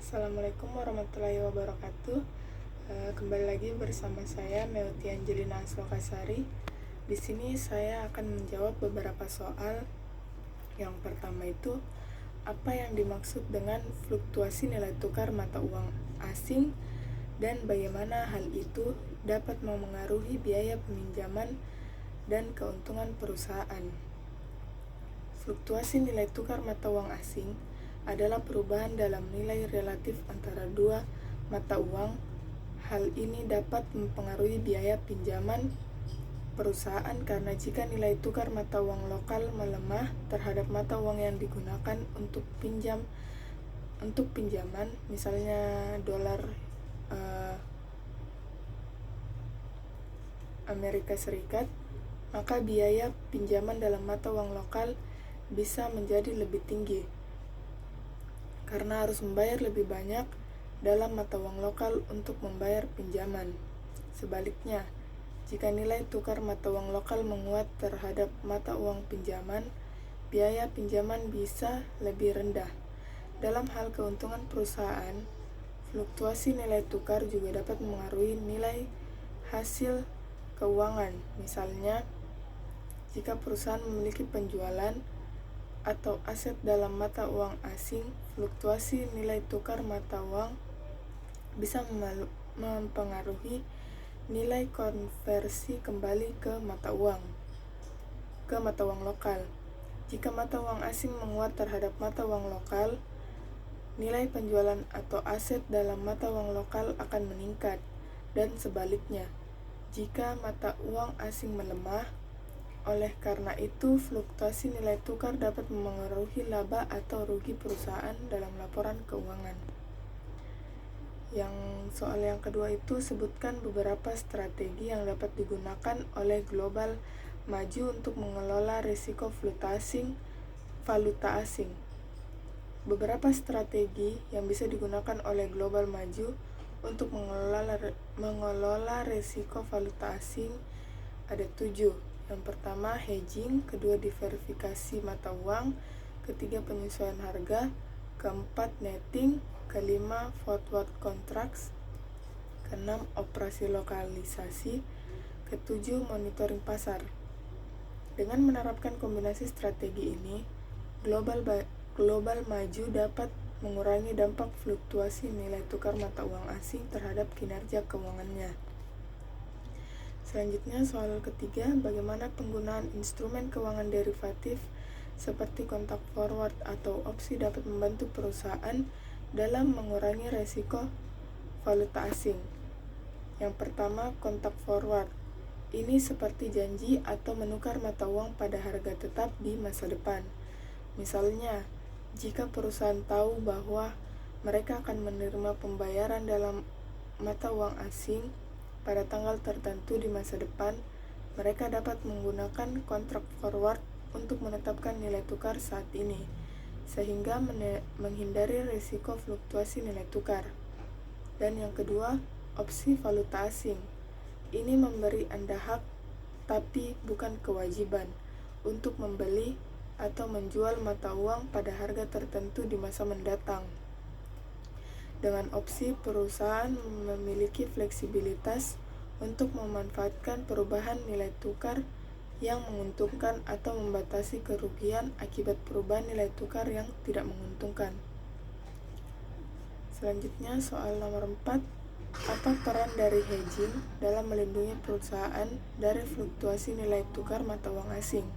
Assalamualaikum warahmatullahi wabarakatuh. Kembali lagi bersama saya Melty Angelina Aslokasari. Di sini saya akan menjawab beberapa soal. Yang pertama itu, apa yang dimaksud dengan fluktuasi nilai tukar mata uang asing dan bagaimana hal itu dapat memengaruhi biaya peminjaman dan keuntungan perusahaan. Fluktuasi nilai tukar mata uang asing adalah perubahan dalam nilai relatif antara dua mata uang. Hal ini dapat mempengaruhi biaya pinjaman perusahaan karena jika nilai tukar mata uang lokal melemah terhadap mata uang yang digunakan untuk pinjaman, misalnya dolar Amerika Serikat, maka biaya pinjaman dalam mata uang lokal bisa menjadi lebih tinggi karena harus membayar lebih banyak dalam mata uang lokal untuk membayar pinjaman. Sebaliknya, jika nilai tukar mata uang lokal menguat terhadap mata uang pinjaman, biaya pinjaman bisa lebih rendah. Dalam hal keuntungan perusahaan, fluktuasi nilai tukar juga dapat mengaruhi nilai hasil keuangan. Misalnya, jika perusahaan memiliki penjualan atau aset dalam mata uang asing, fluktuasi nilai tukar mata uang bisa mempengaruhi nilai konversi kembali ke mata uang lokal. Jika mata uang asing menguat terhadap mata uang lokal, nilai penjualan atau aset dalam mata uang lokal akan meningkat, dan sebaliknya, jika mata uang asing melemah. Oleh karena itu, fluktuasi nilai tukar dapat memengaruhi laba atau rugi perusahaan dalam laporan keuangan. Soal yang kedua itu, sebutkan beberapa strategi yang dapat digunakan oleh global maju untuk mengelola risiko valuta asing. Beberapa strategi yang bisa digunakan oleh global maju untuk mengelola risiko valuta asing ada 7. Yang pertama, hedging. Kedua, diversifikasi mata uang. Ketiga, penyesuaian harga. Keempat, netting. Kelima, forward contracts. Keenam, operasi lokalisasi. Ketujuh, monitoring pasar. Dengan menerapkan kombinasi strategi ini, global maju dapat mengurangi dampak fluktuasi nilai tukar mata uang asing terhadap kinerja keuangannya. Selanjutnya, soal ketiga, bagaimana penggunaan instrumen keuangan derivatif seperti kontrak forward atau opsi dapat membantu perusahaan dalam mengurangi risiko valuta asing. Yang pertama, kontrak forward. Ini seperti janji atau menukar mata uang pada harga tetap di masa depan. Misalnya, jika perusahaan tahu bahwa mereka akan menerima pembayaran dalam mata uang asing pada tanggal tertentu di masa depan, mereka dapat menggunakan kontrak forward untuk menetapkan nilai tukar saat ini, sehingga menghindari risiko fluktuasi nilai tukar. Dan yang kedua, opsi valuta asing. Ini memberi Anda hak, tapi bukan kewajiban, untuk membeli atau menjual mata uang pada harga tertentu di masa mendatang. Dengan opsi, perusahaan memiliki fleksibilitas untuk memanfaatkan perubahan nilai tukar yang menguntungkan atau membatasi kerugian akibat perubahan nilai tukar yang tidak menguntungkan. Selanjutnya, soal nomor 4. Apa peran dari hedging dalam melindungi perusahaan dari fluktuasi nilai tukar mata uang asing?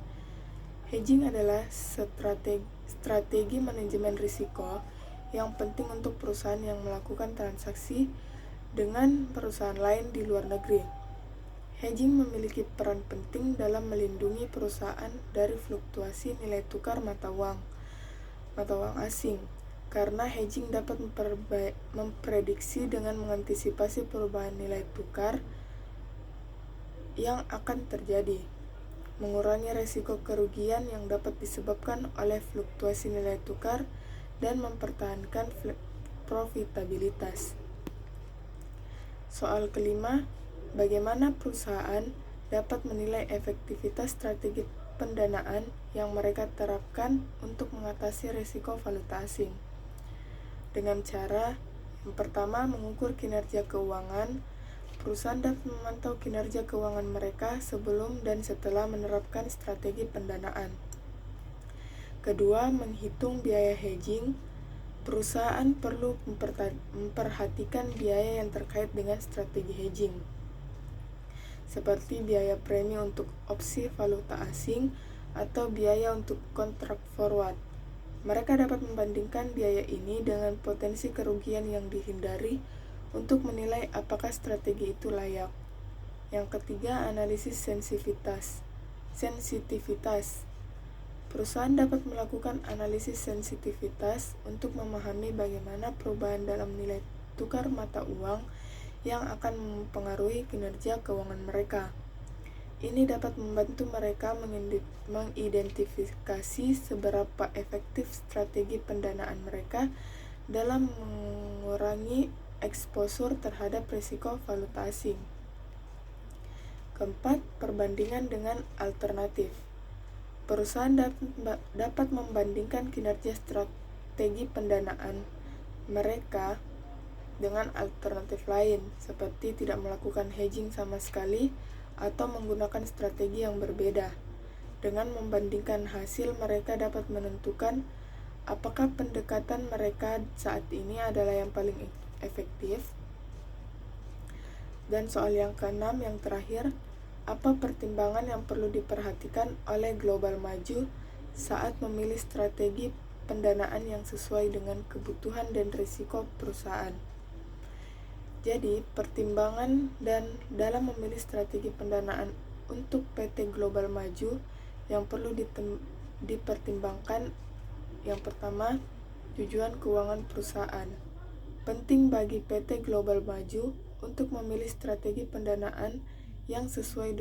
Hedging adalah strategi manajemen risiko yang penting untuk perusahaan yang melakukan transaksi dengan perusahaan lain di luar negeri. Hedging memiliki peran penting dalam melindungi perusahaan dari fluktuasi nilai tukar mata uang asing, karena hedging dapat memprediksi dengan mengantisipasi perubahan nilai tukar yang akan terjadi, mengurangi risiko kerugian yang dapat disebabkan oleh fluktuasi nilai tukar, dan mempertahankan profitabilitas. Soal kelima, bagaimana perusahaan dapat menilai efektivitas strategi pendanaan yang mereka terapkan untuk mengatasi risiko valuta asing? dengan cara yang pertama, mengukur kinerja keuangan. Perusahaan dapat memantau kinerja keuangan mereka sebelum dan setelah menerapkan strategi pendanaan. Kedua, menghitung biaya hedging. Perusahaan perlu memperhatikan biaya yang terkait dengan strategi hedging, seperti biaya premi untuk opsi valuta asing atau biaya untuk kontrak forward. Mereka dapat membandingkan biaya ini dengan potensi kerugian yang dihindari untuk menilai apakah strategi itu layak. Yang ketiga, analisis sensitivitas. Perusahaan dapat melakukan analisis sensitivitas untuk memahami bagaimana perubahan dalam nilai tukar mata uang yang akan mempengaruhi kinerja keuangan mereka. Ini dapat membantu mereka mengidentifikasi seberapa efektif strategi pendanaan mereka dalam mengurangi eksposur terhadap risiko valuta asing. Keempat, perbandingan dengan alternatif. Perusahaan dapat membandingkan kinerja strategi pendanaan mereka dengan alternatif lain, seperti tidak melakukan hedging sama sekali atau menggunakan strategi yang berbeda. Dengan membandingkan hasil, mereka dapat menentukan apakah pendekatan mereka saat ini adalah yang paling efektif. Dan soal yang keenam, yang terakhir, apa pertimbangan yang perlu diperhatikan oleh global maju saat memilih strategi pendanaan yang sesuai dengan kebutuhan dan risiko perusahaan? Jadi, pertimbangan dan dalam memilih strategi pendanaan untuk PT Global Maju yang perlu dipertimbangkan, yang pertama, tujuan keuangan perusahaan. Penting bagi PT Global Maju untuk memilih strategi pendanaan yang sesuai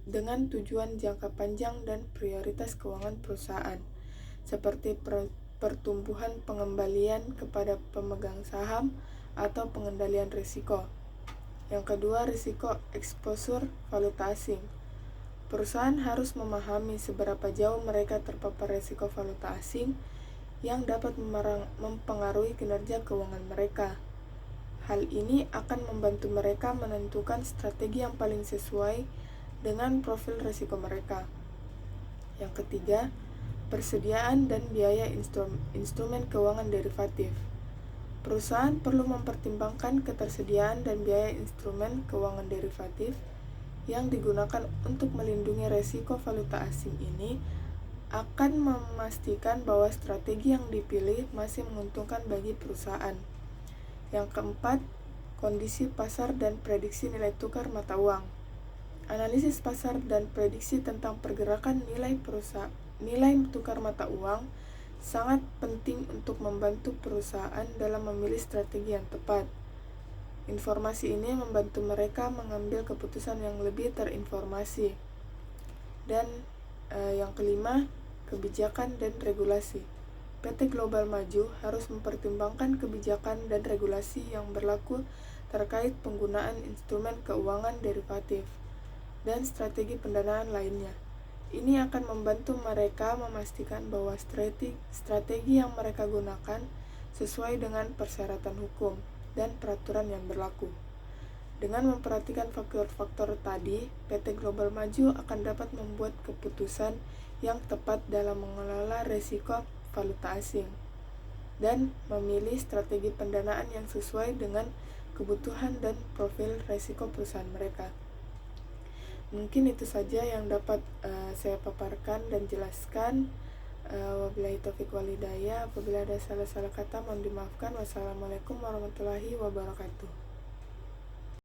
dengan tujuan jangka panjang dan prioritas keuangan perusahaan, seperti pertumbuhan pengembalian kepada pemegang saham atau pengendalian risiko. Yang kedua, risiko eksposur valuta asing. Perusahaan harus memahami seberapa jauh mereka terpapar risiko valuta asing yang dapat mempengaruhi kinerja keuangan mereka. Hal ini akan membantu mereka menentukan strategi yang paling sesuai dengan profil risiko mereka. Yang ketiga, persediaan dan biaya instrumen keuangan derivatif. Perusahaan perlu mempertimbangkan ketersediaan dan biaya instrumen keuangan derivatif yang digunakan untuk melindungi risiko valuta asing. Ini akan memastikan bahwa strategi yang dipilih masih menguntungkan bagi perusahaan. Yang keempat, kondisi pasar dan prediksi nilai tukar mata uang. Analisis pasar dan prediksi tentang pergerakan nilai tukar mata uang sangat penting untuk membantu perusahaan dalam memilih strategi yang tepat. Informasi ini membantu mereka mengambil keputusan yang lebih terinformasi. Dan yang kelima, kebijakan dan regulasi. PT Global Maju harus mempertimbangkan kebijakan dan regulasi yang berlaku terkait penggunaan instrumen keuangan derivatif dan strategi pendanaan lainnya. Ini akan membantu mereka memastikan bahwa strategi yang mereka gunakan sesuai dengan persyaratan hukum dan peraturan yang berlaku. Dengan memperhatikan faktor-faktor tadi, PT Global Maju akan dapat membuat keputusan yang tepat dalam mengelola risiko valuta asing dan memilih strategi pendanaan yang sesuai dengan kebutuhan dan profil risiko perusahaan mereka. Mungkin itu saja yang dapat saya paparkan dan jelaskan. Wabillahi taufiq wal hidayah. Apabila ada salah-salah kata mohon dimaafkan. Wassalamualaikum warahmatullahi wabarakatuh.